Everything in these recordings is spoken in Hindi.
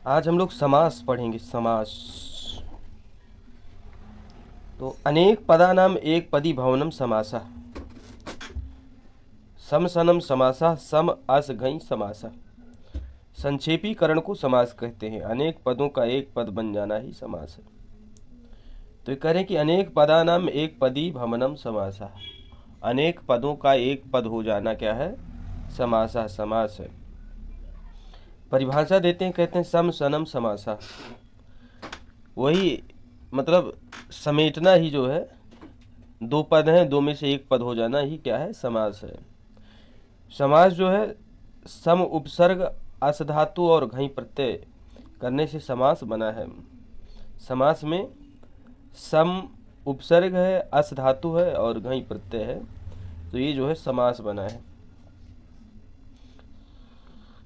आज हम लोग समास पढ़ेंगे। समास तो अनेक पदानाम एक पदी भवनम समासा, सम सनम समासा, सम अस घई समासा। संक्षेपीकरण को समास कहते हैं। अनेक पदों का एक पद बन जाना ही समास है। तो ये करें कि अनेक पदानाम एक पदी भवनम समासा, अनेक पदों का एक पद हो जाना क्या है? समासा, समास है। परिभाषा देते हैं, कहते हैं सम सनम समासा, वही मतलब समेटना ही जो है, दो पद हैं, दो में से एक पद हो जाना ही क्या है? समास है। समास जो है सम उपसर्ग अस धातु और घई प्रत्यय करने से समास बना है। समास में सम उपसर्ग है, अस धातु है और घई प्रत्यय है, तो ये जो है समास बना है।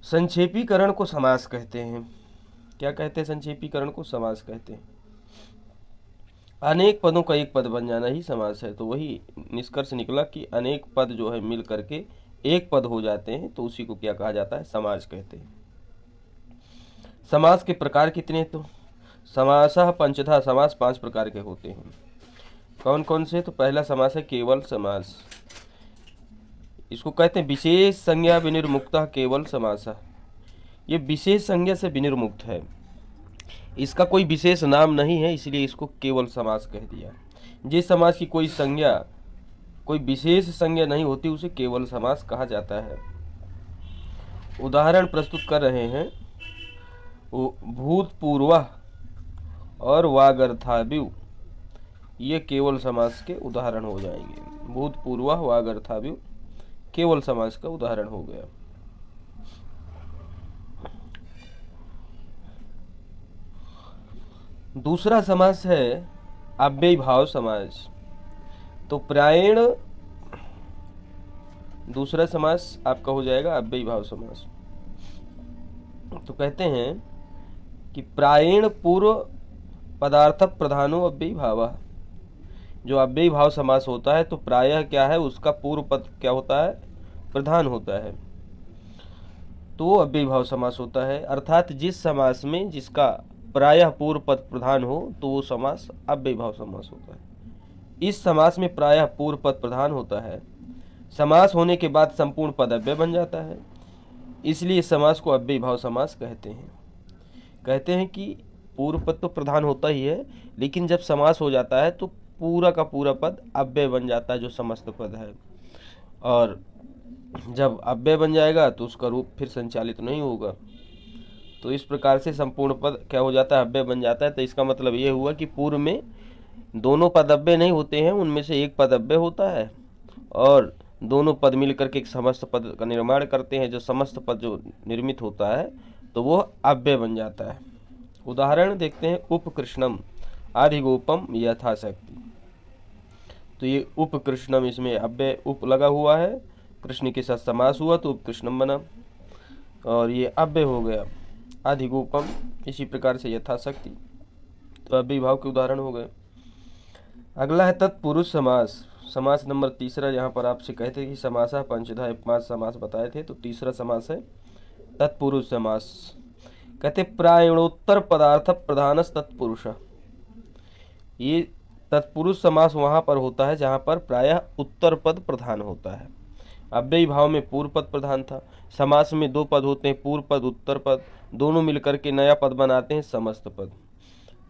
संक्षेपीकरण को समास कहते हैं। क्या कहते हैं? संक्षेपीकरण को समास कहते हैं। अनेक पदों का एक पद बन जाना ही समास है। तो वही निष्कर्ष निकला कि अनेक पद जो है मिल करके एक पद हो जाते हैं, तो उसी को क्या कहा जाता है? समास कहते हैं। समास के प्रकार कितने? तो समासः पंचधा, समास 5 प्रकार के होते हैं। कौन कौन से? तो पहला समास है केवल समास। इसको कहते हैं विशेष संज्ञा विनिर्मुक्तः केवल समासः। ये विशेष संज्ञा से विनिर्मुक्त है, इसका कोई विशेष नाम नहीं है, इसलिए इसको केवल समास कह दिया। जिस समास की कोई संज्ञा, कोई विशेष संज्ञा नहीं होती, उसे केवल समास कहा जाता है। उदाहरण प्रस्तुत कर रहे हैं। भूतपूर्व और वागर्थाविव, ये केवल समास के उदाहरण हो जाएंगे। भूतपूर्व वागर्थाविव केवल समास का उदाहरण हो गया। दूसरा समास है अव्ययी भाव समास। तो प्रायण दूसरा समास आपका हो जाएगा अव्ययी भाव समास। तो कहते हैं कि प्रायण पूर्व पदार्थ प्रधानो अव्ययी भाव। जो अव्ययी भाव समास होता है तो प्रायः क्या है? उसका पूर्व पद क्या होता है? प्रधान होता है, तो वो अव्ययी भाव समास होता है। अर्थात जिस समास में जिसका प्रायः पूर्व पद प्रधान हो तो वो समास अव्ययी भाव समास होता है। इस समास में प्रायः पूर्व पद प्रधान होता है। समास होने के बाद संपूर्ण पद अव्यय बन जाता है, इसलिए इस समास को अव्ययी भाव समास कहते हैं। कहते हैं कि पूर्व पद तो प्रधान होता ही है, लेकिन जब समास हो जाता है तो पूरा का पूरा पद अव्यय बन जाता है, जो समस्त पद है। और जब अव्यय बन जाएगा तो उसका रूप फिर संचालित नहीं होगा। तो इस प्रकार से संपूर्ण पद क्या हो जाता है? अव्यय बन जाता है। तो इसका मतलब ये हुआ कि पूर्व में दोनों पद अव्यय नहीं होते हैं, उनमें से एक पद अव्यय होता है और दोनों पद मिलकर के एक समस्त पद का निर्माण करते हैं। जो समस्त पद जो निर्मित होता है तो वो अव्यय बन जाता है। उदाहरण देखते हैं। उपकृष्णम आधिगोपम यथाशक्ति। तो ये उपकृष्णम, इसमें अव्यय उप लगा हुआ है, कृष्ण के साथ समास हुआ तो उपकृष्णम बना, और ये अव्यय हो गया अधिगोपम। इसी प्रकार से यथाशक्ति, तो अव्ययी भाव के उदाहरण हो गए। अगला है तत्पुरुष समास। समास नंबर तीसरा। यहाँ पर आपसे कहते कि समासा पंचधा 5 समास बताए थे, तो तीसरा समास है तत्पुरुष समास। कहते प्रायणोत्तर पदार्थ प्रधानस तत्पुरुष। ये तत्पुरुष समास वहाँ पर होता है जहाँ पर प्रायः उत्तर पद प्रधान होता है। अव्ययी भाव में पूर्व पद प्रधान था। समास में दो पद होते हैं, पूर्व पद उत्तर पद, दोनों मिलकर के नया पद बनाते हैं समस्त पद।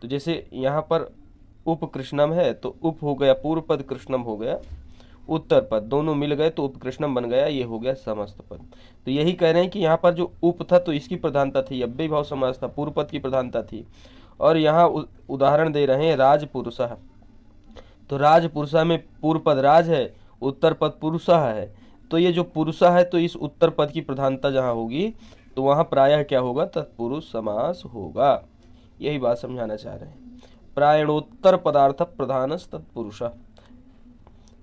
तो जैसे यहाँ पर उपकृष्णम है तो उप हो गया पूर्व पद, कृष्णम हो गया उत्तर पद, दोनों मिल गए तो उपकृष्णम बन गया, ये हो गया समस्त पद। तो यही कह रहे हैं कि यहाँ पर जो उप था तो इसकी प्रधानता थी, अव्ययी भाव समास था, पूर्व पद की प्रधानता थी। और यहाँ उदाहरण दे रहे हैं राजपुरुषः। तो राजपुरुषः में पूर्व पद राज है, उत्तर पद पुरुषः है। तो ये जो पुरुषः है तो इस उत्तर पद की प्रधानता जहाँ होगी तो वहाँ प्रायः क्या होगा? तत्पुरुष समास होगा। यही बात समझाना चाह रहे हैं। प्रायणोत्तर पदार्थ प्रधानस तत्पुरुष,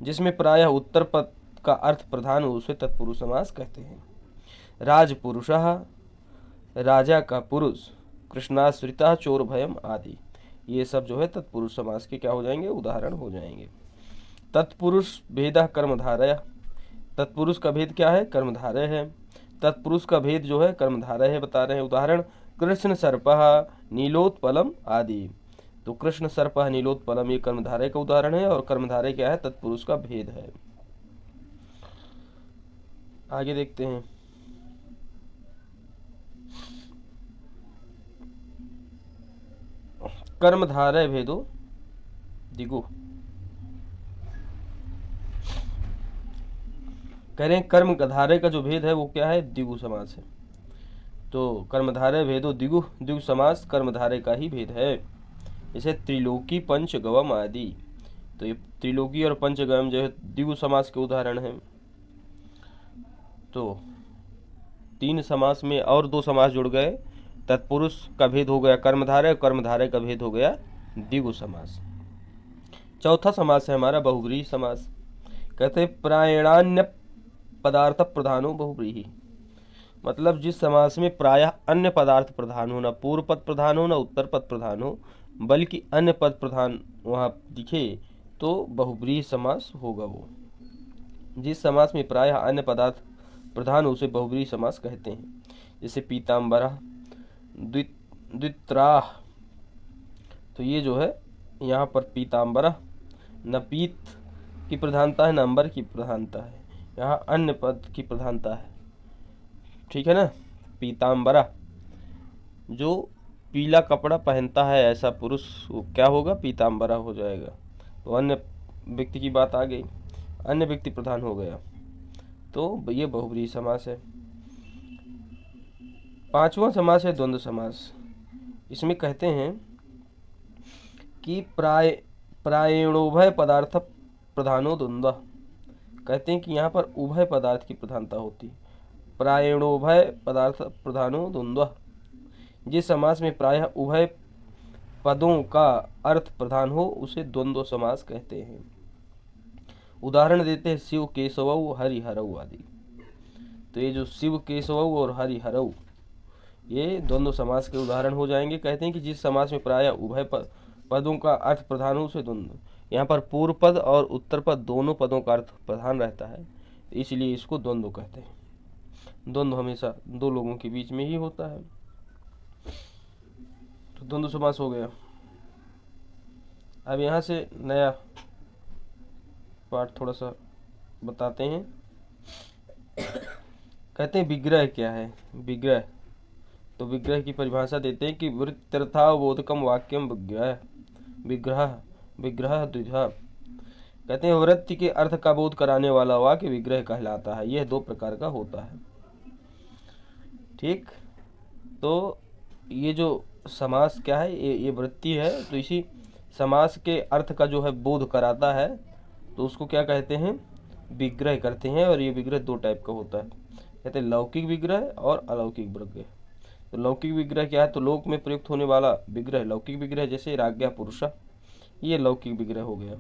जिसमें प्रायः उत्तर पद का अर्थ प्रधान हो उसे तत्पुरुष समास कहते हैं। राजपुरुषः, राजा का पुरुष, कृष्णाश्रिता चोर भयम आदि, ये सब जो है तत्पुरुष समास के क्या हो जाएंगे? उदाहरण हो जाएंगे। तत्पुरुष भेदः कर्मधारय। तत्पुरुष का भेद क्या है? कर्मधारय है। तत्पुरुष का भेद जो है कर्मधारय है, बता रहे हैं। उदाहरण कृष्ण सर्पः नीलोत्पलम आदि। तो कृष्ण सर्पः नीलोत्पलम ये कर्मधारय का उदाहरण है, और कर्मधारय क्या है? तत्पुरुष का भेद है। आगे देखते हैं। कर्मधारय भेदो दिगु। कह रहे हैं कर्मधारय का जो भेद है वो क्या है? दिगु समास है। तो कर्मधारय भेदो दिगु, दिगु समास कर्मधारय का ही भेद है। जैसे त्रिलोकी पंचगवम आदि, तो ये त्रिलोकी और पंचगवम जो है दिगु समास के उदाहरण हैं। तो तीन समास में और दो समास जुड़ गए, तत्पुरुष का भेद हो गया कर्मधारय, कर्मधारय का भेद हो गया द्विगु समास। चौथा समास है हमारा बहुव्रीहि समास। कहते प्रायणान्य पदार्थ प्रधानो बहुव्रीहि। मतलब जिस समास में प्रायः अन्य पदार्थ प्रधान हो, न पूर्व पद प्रधान हो न उत्तर पद प्रधान हो, बल्कि अन्य पद प्रधान वहाँ दिखे, तो बहुव्रीहि समास होगा वो। जिस समास में प्रायः अन्य पदार्थ प्रधान उसे बहुव्रीहि समास कहते हैं। जैसे पीताम्बरा, द्वित्राह, तो ये जो है यहाँ पर पीताम्बरा, न पीत की प्रधानता है न अंबर की प्रधानता है, यहाँ अन्य पद की प्रधानता है। ठीक है ना। पीताम्बरा, जो पीला कपड़ा पहनता है ऐसा पुरुष वो क्या होगा? पीताम्बरा हो जाएगा। तो अन्य व्यक्ति की बात आ गई, अन्य व्यक्ति प्रधान हो गया, तो ये बहुव्रीहि समास है। पांचवा समास है द्वंद्व समास। इसमें कहते हैं कि प्रायणोभय पदार्थ प्रधानो द्वंद्व। कहते हैं कि यहाँ पर उभय पदार्थ की प्रधानता होती है। प्रायणोभय पदार्थ प्रधानो द्वंद्व। जिस समास में प्रायः उभय पदों का अर्थ प्रधान हो उसे द्वंद्व समास कहते हैं। उदाहरण देते हैं शिव केशवौ हरिहरौ आदि। तो ये जो शिव केशवौ और हरिहरौ ये द्वंद्व समास के उदाहरण हो जाएंगे। कहते हैं कि जिस समास में प्रायः उभय पदों का अर्थ प्रधान हो उसे द्वंद्व। यहाँ पर पूर्व पद और उत्तर पद दोनों पदों का अर्थ प्रधान रहता है, इसलिए इसको द्वंद्व कहते हैं। द्वंद्व हमेशा दो लोगों के बीच में ही होता है। तो द्वंद्व समास हो गया। अब यहाँ से नया पाठ थोड़ा सा बताते हैं। कहते हैं विग्रह क्या है? विग्रह, तो विग्रह की परिभाषा देते हैं कि वृत्त्यर्थावबोधकम वाक्यम विग्रह। विग्रह विग्रह द्विधा। कहते हैं वृत्ति के अर्थ का बोध कराने वाला वाक्य विग्रह कहलाता है। यह दो प्रकार का होता है। ठीक, तो ये जो समास क्या है? ये वृत्ति है, तो इसी समास के अर्थ का जो है बोध कराता है, तो उसको क्या कहते हैं? विग्रह करते हैं। और ये विग्रह दो टाइप का होता है। कहते हैं लौकिक विग्रह और अलौकिक विग्रह। तो लौकिक विग्रह क्या है? तो लोक में प्रयुक्त होने वाला विग्रह लौकिक विग्रह, जैसे राज्ञा पुरुषा, ये लौकिक विग्रह हो गया।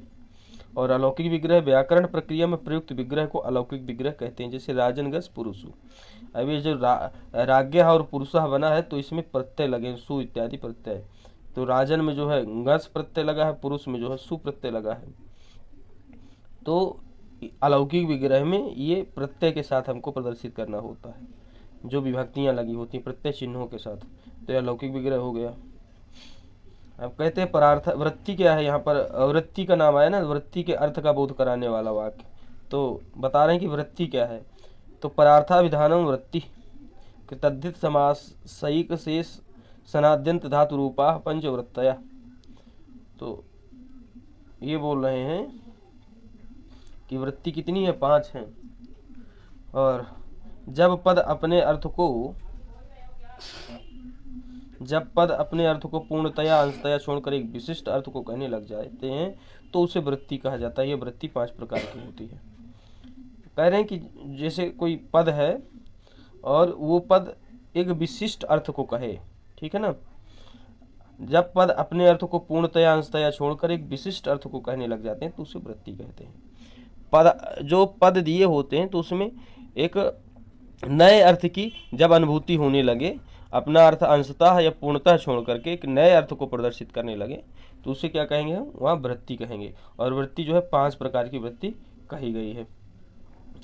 और अलौकिक विग्रह व्याकरण प्रक्रिया में प्रयुक्त विग्रह को अलौकिक विग्रह कहते हैं। जैसे राजनगस पुरुषु। अब ये जो राज्ञा और पुरुषा बना है, तो इसमें प्रत्यय लगे, सु इत्यादि प्रत्यय। तो राजन में जो है गस प्रत्यय लगा है, पुरुष में जो है सु प्रत्यय लगा है। तो अलौकिक विग्रह में ये प्रत्यय के साथ हमको प्रदर्शित करना होता है, जो विभक्तियां लगी होती हैं प्रत्यय चिन्हों के साथ। तो यह अलौकिक विग्रह हो गया। अब कहते हैं परार्थ वृत्ति क्या है? यहाँ पर वृत्ति का नाम आया ना, वृत्ति के अर्थ का बोध कराने वाला वाक्य। तो बता रहे हैं कि वृत्ति क्या है। तो परार्थाभिधानम वृत्ति तद्धित समास सईक शेष सनाद्यंत धातु रूपा पंचवृत्तया। तो ये बोल रहे हैं कि वृत्ति कितनी है? 5 हैं। और जब पद अपने अर्थ को पूर्णतया अंशतया छोड़कर एक विशिष्ट अर्थ को कहने लग जाते हैं, तो उसे वृत्ति कहा जाता है। ये वृत्ति 5 प्रकार की होती है। कह रहे हैं कि जैसे कोई पद है और वो पद एक विशिष्ट अर्थ को कहे, ठीक है ना। जब पद अपने अर्थ को पूर्णतया अंशतया छोड़कर एक विशिष्ट अर्थ को कहने लग जाते हैं, तो उसे वृत्ति कहते हैं। जो पद दिए होते हैं, तो उसमें एक नए अर्थ की जब अनुभूति होने लगे, अपना अर्थ अंशतः या पूर्णतः छोड़ करके एक नए अर्थ को प्रदर्शित करने लगे, तो उसे क्या कहेंगे? हम वहाँ वृत्ति कहेंगे। और वृत्ति जो है 5 प्रकार की वृत्ति कही गई है।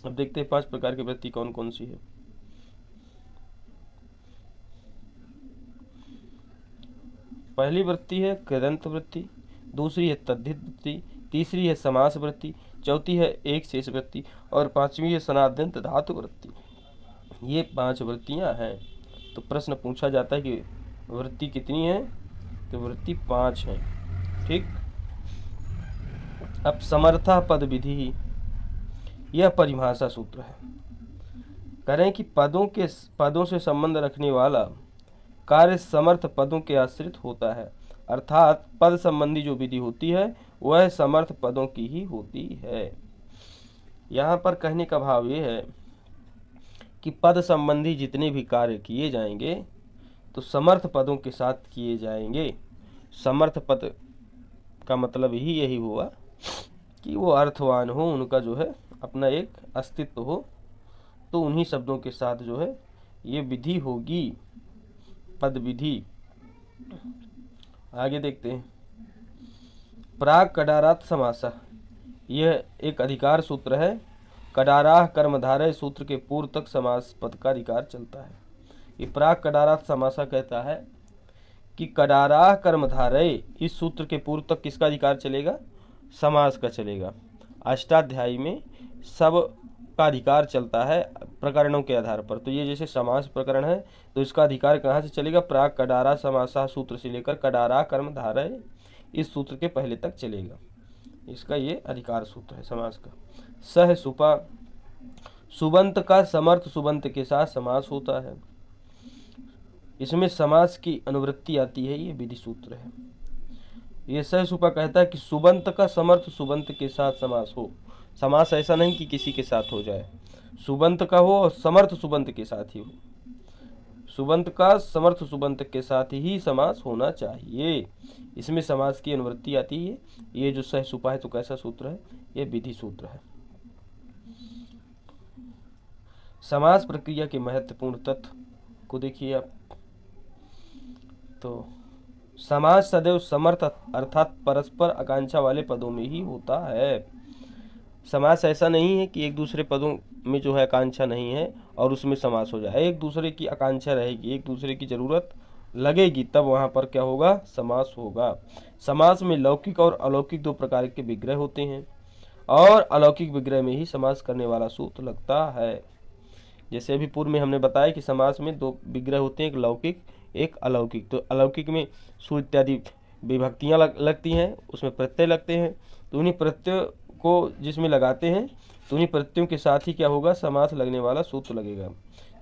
अब देखते हैं 5 प्रकार की वृत्ति कौन कौन सी है। पहली वृत्ति है कृदंत वृत्ति, दूसरी है तद्धित वृत्ति, तीसरी है समास वृत्ति, चौथी है एक शेष वृत्ति और पांचवी है सनाद्यंत धातु वृत्ति। ये 5 वृत्तियां हैं। तो प्रश्न पूछा जाता है कि वृत्ति कितनी है, तो वृत्ति 5 है। ठीक। अब समर्था पद विधि, यह परिभाषा सूत्र है। करें कि पदों से संबंध रखने वाला कार्य समर्थ पदों के आश्रित होता है, अर्थात पद संबंधी जो विधि होती है वह समर्थ पदों की ही होती है। यहाँ पर कहने का भाव ये है कि पद संबंधी जितने भी कार्य किए जाएंगे तो समर्थ पदों के साथ किए जाएंगे। समर्थ पद का मतलब ही यही हुआ कि वो अर्थवान हो, उनका जो है अपना एक अस्तित्व हो, तो उन्हीं शब्दों के साथ जो है ये विधि होगी, पद विधि। आगे देखते हैं। प्राग कडारात समासा, यह एक अधिकार सूत्र है। कडाराह कर्मधारय सूत्र के पूर्व तक समास पद का अधिकार चलता है। ये प्राग कडारात समासा कहता है कि कडाराह कर्मधारय इस सूत्र के पूर्व तक किसका अधिकार चलेगा, समास का चलेगा। अष्टाध्यायी में सब का अधिकार चलता है प्रकरणों के आधार पर। तो ये जैसे समास प्रकरण है तो इसका अधिकार कहाँ से चलेगा, प्राग कडारा समासा सूत्र से लेकर कडारा कर्मधारय इस सूत्र के पहले तक चलेगा। इसका ये अधिकार सूत्र है समास का। सह सुपा, सुबंत का समर्थ सुबंत के साथ समास होता है। इसमें समास की अनुवृत्ति आती है, ये विधि सूत्र है। ये सह सुपा कहता है कि सुबंत का समर्थ सुबंत के साथ समास हो। समास ऐसा नहीं कि किसी के साथ हो जाए, सुबंत का हो और समर्थ सुबंत के साथ ही हो। सुबंत का समर्थ सुबंत के साथ ही समास होना चाहिए। इसमें समास की अनुवृत्ति आती है। ये जो सह सुपा है तो कैसा सूत्र है, ये विधि सूत्र है। समास प्रक्रिया के महत्वपूर्ण तत्व को देखिए आप। तो समास सदैव समर्थ अर्थात परस्पर आकांक्षा वाले पदों में ही होता है। समास ऐसा नहीं है कि एक दूसरे पदों में जो है आकांक्षा नहीं है और उसमें समास हो जाए। एक दूसरे की आकांक्षा रहेगी, एक दूसरे की जरूरत लगेगी, तब वहाँ पर क्या होगा, समास होगा। समास में लौकिक और अलौकिक 2 प्रकार के विग्रह होते हैं और अलौकिक विग्रह में ही समास करने वाला सूत्र लगता है। जैसे अभी पूर्व में हमने बताया कि समास में 2 विग्रह होते हैं, एक लौकिक एक अलौकिक। तो अलौकिक में सु इत्यादि विभक्तियाँ लगती हैं, उसमें प्रत्यय लगते हैं। तो उन्हीं प्रत्यय को जिसमें लगाते हैं तो उन्हीं प्रत्ययों के साथ ही क्या होगा, समास लगने वाला सूत्र लगेगा।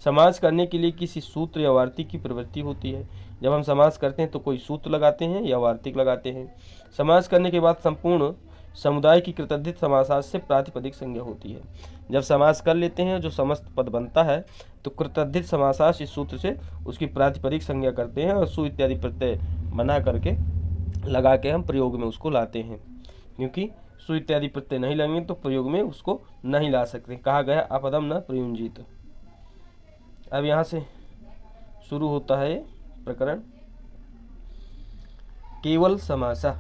समास करने के लिए किसी सूत्र या वार्तिक की प्रवृत्ति होती है। जब हम समास करते हैं तो कोई सूत्र लगाते हैं या वार्तिक लगाते हैं। समास करने के बाद संपूर्ण समुदाय की कृतधित समासास से प्रातिपदिक संज्ञा होती है। जब समास कर लेते हैं जो समस्त पद बनता है तो कृतधित समासास इस सूत्र से उसकी प्रातिपदिक संज्ञा करते हैं और सु इत्यादि प्रत्यय बना करके लगा के हम प्रयोग में उसको लाते हैं। क्योंकि सु इत्यादि प्रत्यय नहीं लगेंगे तो प्रयोग में उसको नहीं ला सकते। कहा गया अपदम न प्रयुंजित। अब यहाँ से शुरू होता है प्रकरण केवल समासा।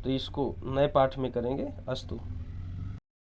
तो इसको नए पाठ में करेंगे। अस्तु।